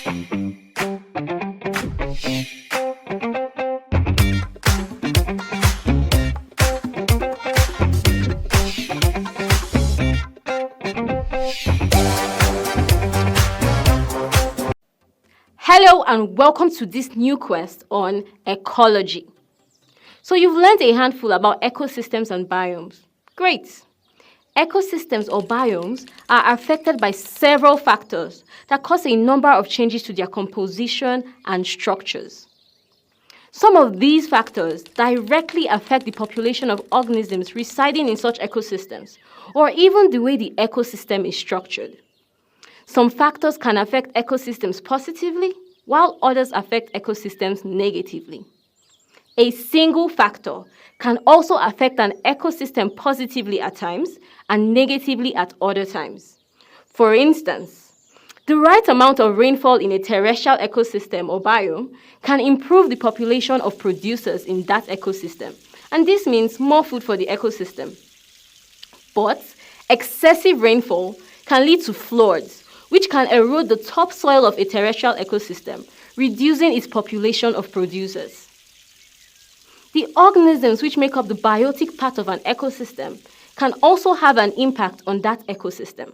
Hello and welcome to this new quest on ecology. So you've learned a handful about ecosystems and biomes. Great! Ecosystems or biomes are affected by several factors that cause a number of changes to their composition and structures. Some of these factors directly affect the population of organisms residing in such ecosystems, or even the way the ecosystem is structured. Some factors can affect ecosystems positively, while others affect ecosystems negatively. A single factor can also affect an ecosystem positively at times and negatively at other times. For instance, the right amount of rainfall in a terrestrial ecosystem or biome can improve the population of producers in that ecosystem, and this means more food for the ecosystem. But excessive rainfall can lead to floods, which can erode the topsoil of a terrestrial ecosystem, reducing its population of producers. The organisms which make up the biotic part of an ecosystem can also have an impact on that ecosystem.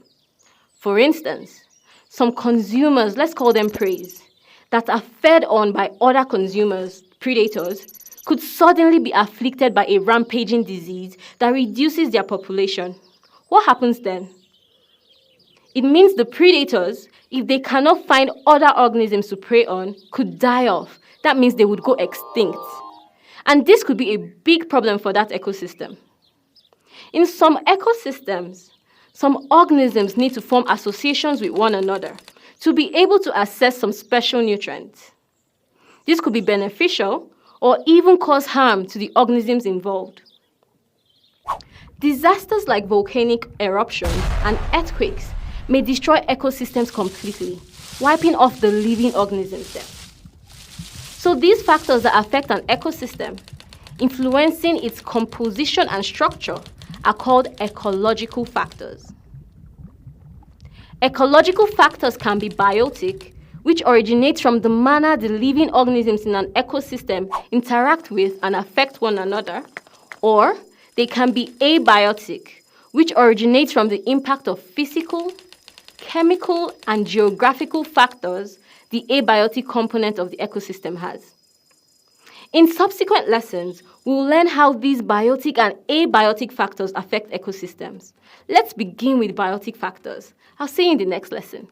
For instance, some consumers, let's call them prey, that are fed on by other consumers, predators, could suddenly be afflicted by a rampaging disease that reduces their population. What happens then? It means the predators, if they cannot find other organisms to prey on, could die off. That means they would go extinct. And this could be a big problem for that ecosystem. In some ecosystems, some organisms need to form associations with one another to be able to access some special nutrients. This could be beneficial or even cause harm to the organisms involved. Disasters like volcanic eruptions and earthquakes may destroy ecosystems completely, wiping off the living organisms there. So these factors that affect an ecosystem, influencing its composition and structure, are called ecological factors. Ecological factors can be biotic, which originates from the manner the living organisms in an ecosystem interact with and affect one another, or they can be abiotic, which originates from the impact of physical, chemical, and geographical factors the abiotic component of the ecosystem has. In subsequent lessons, we will learn how these biotic and abiotic factors affect ecosystems. Let's begin with biotic factors. I'll see you in the next lesson.